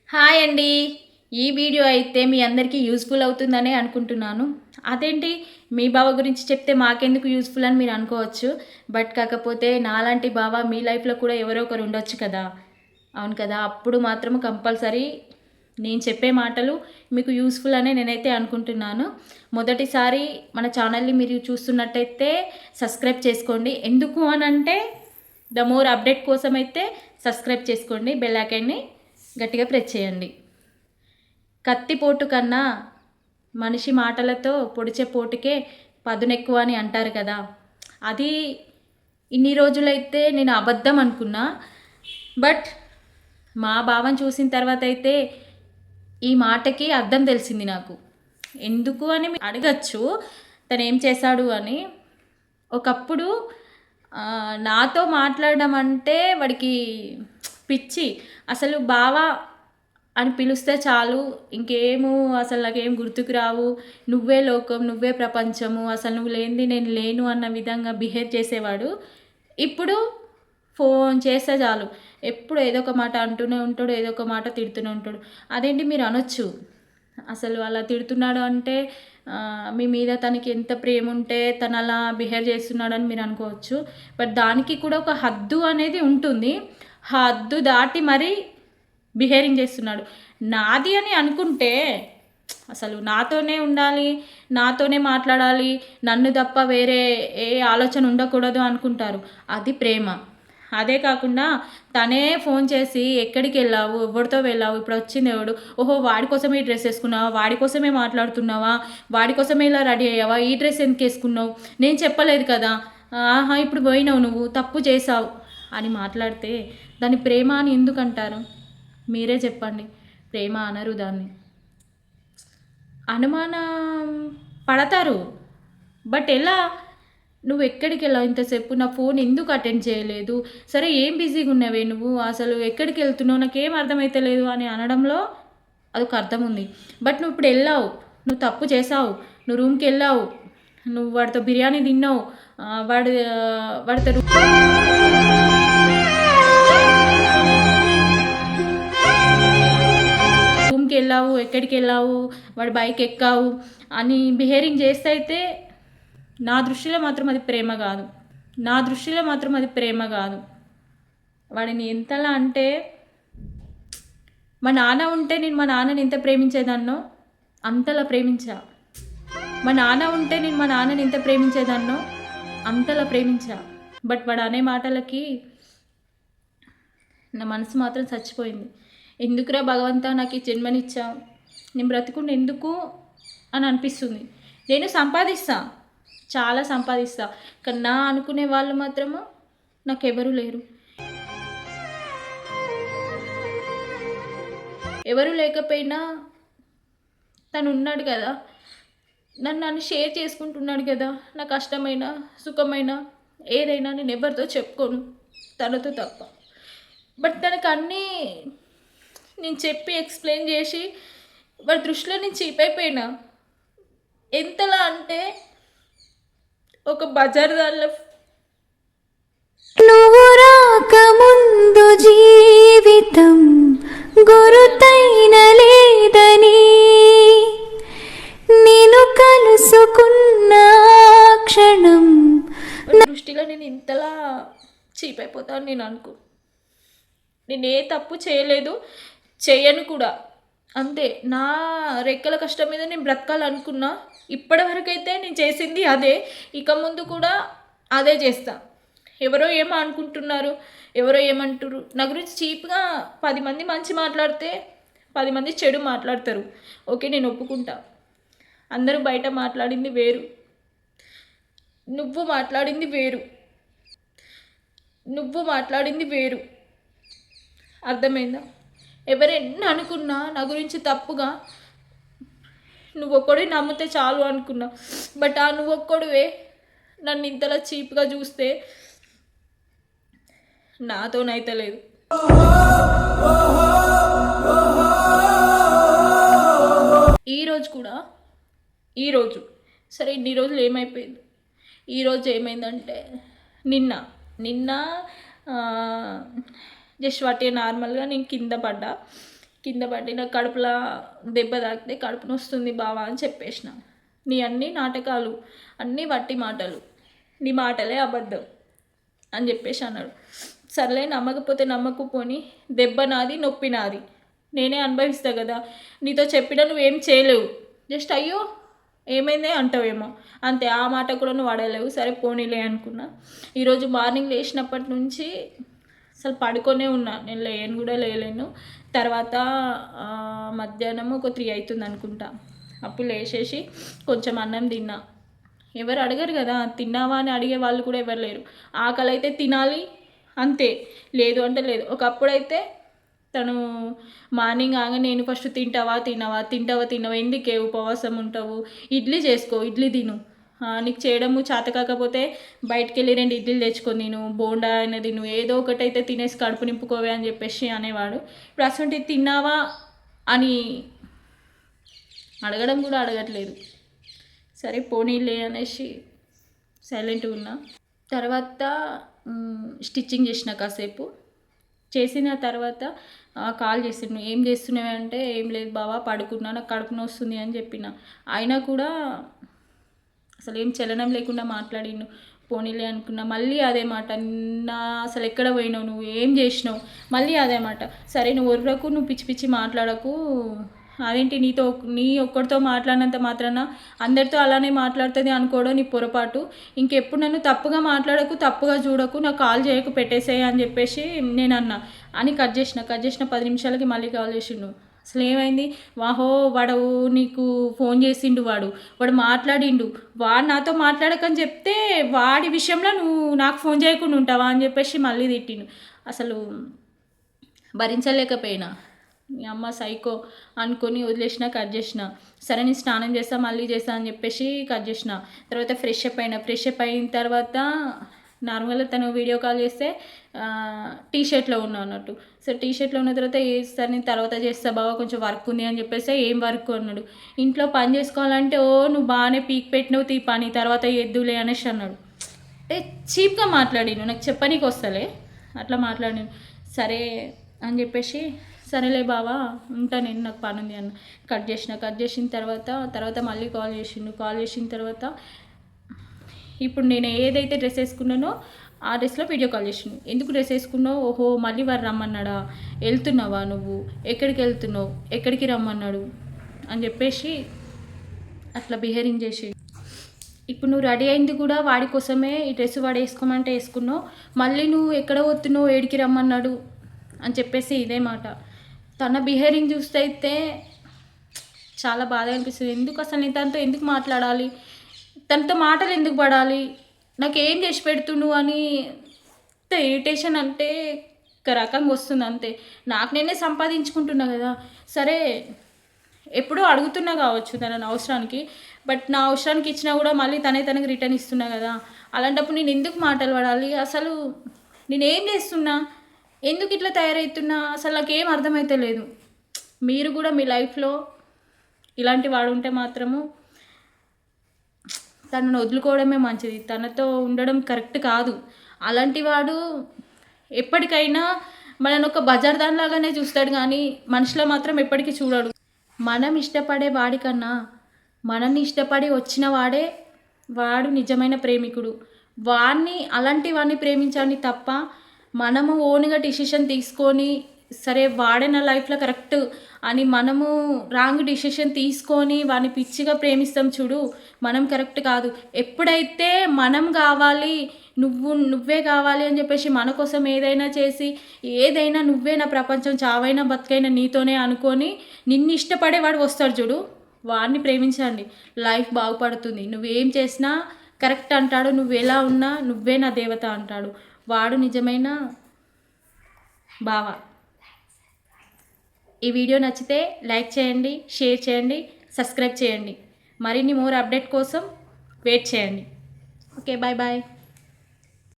Hi అండి. ఈ video అయితే మీ అందరికీ యూజ్ఫుల్ అవుతుందనే అనుకుంటున్నాను. అదేంటి మీ బావ గురించి చెప్తే మాకెందుకు యూజ్ఫుల్ అని మీరు అనుకోవచ్చు. బట్ కాకపోతే నాలాంటి బావ మీ లైఫ్‌లో కూడా ఎవరో ఒకరు ఉండొచ్చు కదా! అవును కదా! అప్పుడు మాత్రం కంపల్సరీ నేను చెప్పే మాటలు మీకు యూజ్ఫుల్ అనే నేనైతే అనుకుంటున్నాను. మొదటిసారి మన ఛానల్‌ని మీరు చూస్తున్నట్టయితే సబ్స్క్రైబ్ చేసుకోండి. ఎందుకు అనంటే ద మోర్ అప్డేట్ కోసమైతే సబ్స్క్రైబ్ చేసుకోండి. బెల్ ఐకాన్ని గట్టిగా ప్రెస్ చేయండి. కత్తిపోటు కన్నా మనిషి మాటలతో పొడిచే పోటుకే పదునెక్కువ అని అంటారు కదా! అది ఇన్ని రోజులైతే నేను అబద్ధం అనుకున్నా. బట్ మా బావని చూసిన తర్వాత అయితే ఈ మాటకి అర్థం తెలిసింది నాకు. ఎందుకు అని అడగచ్చు తను ఏం చేశాడు అని. ఒకప్పుడు నాతో మాట్లాడడం అంటే వాడికి పిచ్చి. అసలు బావ అని పిలిస్తే చాలు ఇంకేమో అసలు నాకేం గుర్తుకు రావు. నువ్వే లోకం, నువ్వే ప్రపంచము, అసలు నువ్వు లేనిది నేను లేను అన్న విధంగా బిహేవ్ చేసేవాడు. ఇప్పుడు ఫోన్ చేస్తే చాలు ఎప్పుడు ఏదో ఒక మాట అంటూనే ఉంటాడు, ఏదో ఒక మాట తిడుతూనే ఉంటాడు. అదేంటి మీరు అనొచ్చు, అసలు అలా తిడుతున్నాడు అంటే మీ మీద తనకి ఎంత ప్రేమ ఉంటే తను అలా బిహేవ్ చేస్తున్నాడని మీరు అనుకోవచ్చు. బట్ దానికి కూడా ఒక హద్దు అనేది ఉంటుంది. హద్దు దాటి మరీ బిహేవింగ్ చేస్తున్నాడు. నాది అని అనుకుంటే అసలు నాతోనే ఉండాలి, నాతోనే మాట్లాడాలి, నన్ను తప్ప వేరే ఏ ఆలోచన ఉండకూడదు అనుకుంటారు. అది ప్రేమ. అదే కాకుండా తనే ఫోన్ చేసి ఎక్కడికి వెళ్ళావు, ఎవరితో వెళ్ళావు, ఇప్పుడు వచ్చింది ఎవడు, ఓహో వాడి కోసమే ఈ డ్రెస్ వేసుకున్నావా, వాడి కోసమే మాట్లాడుతున్నావా, వాడి కోసమే ఇలా రెడీ అయ్యావా, ఈ డ్రెస్ ఎందుకు వేసుకున్నావు, నేను చెప్పలేదు కదా, ఆహా ఇప్పుడు పోయినావు, నువ్వు తప్పు చేసావు అని మాట్లాడితే దాన్ని ప్రేమ అని ఎందుకు అంటారు? మీరే చెప్పండి. ప్రేమ అనరు దాన్ని. అనుమానం పడతారు. బట్ ఎలా? నువ్వు ఎక్కడికి వెళ్ళావు ఇంతసేపు, నా ఫోన్ ఎందుకు అటెండ్ చేయలేదు, సరే ఏం బిజీగా ఉన్నావే నువ్వు, అసలు ఎక్కడికి వెళ్తున్నావు నాకేం అర్థమైతలేదు అని అనడంలో అదొక అర్థం ఉంది. బట్ నువ్వు ఇప్పుడు వెళ్ళావు, నువ్వు తప్పు చేసావు, నువ్వు రూమ్కి వెళ్ళావు, నువ్వు వాడితో బిర్యానీ తిన్నావు, వాడితో రూమ్కి వెళ్ళావు, ఎక్కడికి వెళ్ళావు, వాడి బైక్ ఎక్కావు అని బిహేవింగ్ చేస్తే అయితే నా దృష్టిలో మాత్రం అది ప్రేమ కాదు. నా దృష్టిలో మాత్రం అది ప్రేమ కాదు. వాడిని ఎంతలా అంటే మా నాన్న ఉంటే నేను మా నాన్నని ఎంత ప్రేమించేదాన్నో అంతలా ప్రేమించా. మా నాన్న ఉంటే నేను మా నాన్నని ఎంత ప్రేమించేదాన్నో అంతలా ప్రేమించా. బట్ వాడు అనే మాటలకి నా మనసు మాత్రం చచ్చిపోయింది. ఎందుకురా భగవంతా నాకు ఈ జన్మనిచ్చా, నేను బ్రతుకుంటే ఎందుకు అని అనిపిస్తుంది. నేను సంపాదిస్తా, చాలా సంపాదిస్తా, కానీ నా అనుకునే వాళ్ళు మాత్రము నాకెవరూ లేరు. ఎవరు లేకపోయినా తను ఉన్నాడు కదా, నన్ను షేర్ చేసుకుంటున్నాడు కదా, నా కష్టమైన సుఖమైన ఏదైనా నేను ఎవరితో చెప్పుకోను, తనతో తప్ప. బట్ తనకు అన్నీ నేను చెప్పి ఎక్స్ప్లెయిన్ చేసి వాడి దృష్టిలో నేను చీప్ అయిపోయినా. ఎంతలా అంటే ఒక బజార్ దానిలో నువ్వు రాకముందు జీవితం గురుతైన లేదని, నేను కలుసుకున్న క్షణం దృష్టిలో నేను ఇంతలా చీప్ అయిపోతాను నేను అనుకో. నేను ఏ తప్పు చేయలేదు, చేయను కూడా. అంతే, నా రెక్కల కష్టం మీద నేను బ్రతకాలనుకున్నా. ఇప్పటివరకైతే నేను చేసింది అదే, ఇక ముందు కూడా అదే చేస్తా. ఎవరో ఏమో అనుకుంటున్నారు, ఎవరో ఏమంటారు నా గురించి చీప్గా 10 మంది మంచి మాట్లాడితే 10 మంది చెడు మాట్లాడతారు. ఓకే, నేను ఒప్పుకుంటా. అందరూ బయట మాట్లాడింది వేరు, నువ్వు మాట్లాడింది వేరు, నువ్వు మాట్లాడింది వేరు. అర్థమైందా? ఎవరెన్ని అనుకున్నా నా గురించి తప్పుగా, నువ్వు ఒక్కడే నమ్మితే చాలు అనుకున్నా. బట్ ఆ నువ్వు ఒక్కడివే నన్ను ఇంతలా చీప్గా చూస్తే నాతోనైతే లేదు. ఈరోజు కూడా, ఈరోజు సరే ఇన్ని రోజులు ఏమైపోయింది, ఈరోజు ఏమైందంటే నిన్న నిన్న జస్ట్ వాటి నార్మల్గా నేను కింద పడ్డా. కింద పడి నా కడుపులో దెబ్బ తాకితే కడుపు నొస్తుంది బావా అని చెప్పేసిన. నీ అన్ని నాటకాలు, అన్నీ వట్టి మాటలు, నీ మాటలే అబద్ధం అని చెప్పేసి అన్నాడు. సర్లే నమ్మకపోతే నమ్మకపోని, దెబ్బ నాది నొప్పి నాది, నేనే అనుభవిస్తా కదా, నీతో చెప్పినా నువ్వేం చేయలేవు, జస్ట్ అయ్యో ఏమైందే అంటావేమో అంతే, ఆ మాట కూడా నువ్వు వాడలేవు. సరే పోనీలే అనుకున్నా. ఈరోజు మార్నింగ్ లేచినప్పటి నుంచి అసలు పడుకొనే ఉన్నా, నేను లేను కూడా లేలేను. తర్వాత మధ్యాహ్నం ఒక 3 అవుతుంది అనుకుంటా, అప్పుడు లేచేసి కొంచెం అన్నం తిన్నా. ఎవరు అడగరు కదా, తిన్నావా అని అడిగే వాళ్ళు కూడా ఎవరు లేరు. ఆకలి అయితే తినాలి అంతే, లేదు అంటే లేదు. ఒకప్పుడైతే తను మార్నింగ్ ఆగా నేను ఫస్ట్ తింటావా ఎందుకే ఉపవాసం ఉంటావు, ఇడ్లీ చేసుకో, ఇడ్లీ తిను, నీకు చేయడము చేత కాకపోతే బయటికి వెళ్ళి 2 ఇడ్లీలు తెచ్చుకొని తిను, బోండా అయినా తిను, ఏదో ఒకటైతే తినేసి కడుపు నింపుకోవే అని చెప్పేసి అనేవాడు. ఇప్పుడు అసలు తిన్నావా అని అడగడం కూడా అడగట్లేదు. సరే పోనీలే అనేసి సైలెంట్గా ఉన్నా. తర్వాత స్టిచ్చింగ్ చేసిన కాసేపు. చేసిన తర్వాత కాల్ చేసిండు, ఏం చేస్తున్నావు అంటే ఏం లేదు బావా పడుకున్నా, నాకు కడుపు నొస్తుంది అని చెప్పిన. అయినా కూడా అసలు ఏం చలనం లేకుండా మాట్లాడిండు. పోనీలే అనుకున్నా. మళ్ళీ అదే మాట, అసలు ఎక్కడ పోయినావు, నువ్వు ఏం చేసినావు, మళ్ళీ అదే మాట. సరే నువ్వు ఒర్రకు, నువ్వు పిచ్చి పిచ్చి మాట్లాడకు, అదేంటి నీ ఒక్కడితో మాట్లాడినంత మాత్రాన అందరితో అలానే మాట్లాడుతుంది అనుకోవడం నీ పొరపాటు, ఇంకెప్పుడు నన్ను తప్పుగా మాట్లాడకు, తప్పుగా చూడకు, నాకు కాల్ చేయకు, పెట్టేసేయి అని చెప్పేసి నేను అన్నా. అని కట్ చేసిన 10 నిమిషాలకి మళ్ళీ కాల్ చేసిండు. అసలు ఏమైంది, వాహో వాడు నీకు ఫోన్ చేసిండు, వాడు మాట్లాడిండు, వాడు నాతో మాట్లాడకని చెప్తే వాడి విషయంలో నువ్వు నాకు ఫోన్ చేయకుండా ఉంటావా అని చెప్పేసి మళ్ళీ తిట్టిండు. అసలు భరించలేకపోయినా. మీ అమ్మ సైకో అనుకొని వదిలేసిన, కట్ చేసిన. సరే నేను స్నానం చేస్తా మళ్ళీ చేస్తా అని చెప్పేసి కట్ చేసిన. తర్వాత ఫ్రెష్ అప్ అయిన తర్వాత నార్మల్గా తను వీడియో కాల్ చేస్తే టీషర్ట్లో ఉన్నా అన్నట్టు. సరే టీషర్ట్లో ఉన్న తర్వాత సార్ నేను తర్వాత చేస్తా బావ, కొంచెం వర్క్ ఉంది అని చెప్పేసి ఏం వర్క్ అన్నాడు. ఇంట్లో పని చేసుకోవాలంటే నువ్వు బాగానే పీక్ పెట్టినవు తీ పని, తర్వాత ఎద్దులే అనేసి అన్నాడు. అంటే చీప్గా మాట్లాడిను, నాకు చెప్పనీకి వస్తలే అట్లా మాట్లాడిను. సరే అని చెప్పేసి సరేలే బావా ఉంటా నేను, నాకు పని ఉంది అన్న. కట్ చేసిన తర్వాత మళ్ళీ కాల్ చేసిన తర్వాత ఇప్పుడు నేను ఏదైతే డ్రెస్ వేసుకున్నానో ఆ డ్రెస్లో వీడియో కాల్ చేసిండు. ఎందుకు డ్రెస్ వేసుకున్నావు, ఓహో మళ్ళీ వారు రమ్మన్నాడా, వెళ్తున్నావా నువ్వు, ఎక్కడికి వెళ్తున్నావు, ఎక్కడికి రమ్మన్నాడు అని చెప్పేసి అట్లా బిహేవింగ్ చేసి, ఇప్పుడు నువ్వు రెడీ అయింది కూడా వాడి కోసమే, ఈ డ్రెస్ వాడు వేసుకోమంటే వేసుకున్నావు, మళ్ళీ నువ్వు ఎక్కడ పోతున్నావు, ఏడికి రమ్మన్నాడు అని చెప్పేసి ఇదే మాట. తన బిహేవింగ్ చూస్తే అయితే చాలా బాధ అనిపిస్తుంది. ఎందుకు అసలు నేను తనతో ఎందుకు మాట్లాడాలి, తనతో మాటలు ఎందుకు పడాలి, నాకు ఏం చేసి పెడుతున్నావు అని ఇరిటేషన్ అంటే ఒక రకంగా వస్తుంది అంతే. నాకు నేనే సంపాదించుకుంటున్నా కదా, సరే ఎప్పుడూ అడుగుతున్నా కావచ్చు తనని అవసరానికి, బట్ నా అవసరానికి ఇచ్చినా కూడా మళ్ళీ తనకి రిటర్న్ ఇస్తున్నా కదా. అలాంటప్పుడు నేను ఎందుకు మాటలు పడాలి, అసలు నేనేం చేస్తున్నా, ఎందుకు ఇట్లా తయారవుతున్నా, అసలు నాకేం అర్థమైతే లేదు. మీరు కూడా మీ లైఫ్లో ఇలాంటి వాడు ఉంటే మాత్రము తనను వదులుకోవడమే మంచిది, తనతో ఉండడం కరెక్ట్ కాదు. అలాంటి వాడు ఎప్పటికైనా మనను ఒక బజార్ దానిలాగానే చూస్తాడు కానీ మనిషిలో మాత్రం ఎప్పటికీ చూడడు. మనం ఇష్టపడే వాడికన్నా మనల్ని ఇష్టపడి వచ్చిన వాడు నిజమైన ప్రేమికుడు. అలాంటి వాడిని ప్రేమించాలి తప్ప మనము ఓన్గా డిసిషన్ తీసుకొని సరే వాడే నా లైఫ్లో కరెక్ట్ అని మనము రాంగ్ డిసిషన్ తీసుకొని వాడిని పిచ్చిగా ప్రేమిస్తాం చూడు, మనం కరెక్ట్ కాదు. ఎప్పుడైతే మనం కావాలి, నువ్వే కావాలి అని చెప్పేసి మన కోసం ఏదైనా చేసి, ఏదైనా నువ్వే నా ప్రపంచం, చావైనా బతుకైనా నీతోనే అనుకొని నిన్ను ఇష్టపడేవాడు వస్తాడు చూడు, వాడిని ప్రేమించండి, లైఫ్ బాగుపడుతుంది. నువ్వేం చేసినా కరెక్ట్ అంటాడు, నువ్వు ఎలా ఉన్నా నువ్వే నా దేవత అంటాడు. వాడు నిజమైన బావ. ఈ వీడియో నచ్చితే లైక్ చేయండి, షేర్ చేయండి, సబ్స్క్రైబ్ చేయండి. మరిన్ని మోర్ అప్డేట్ కోసం వెయిట్ చేయండి. Okay bye bye.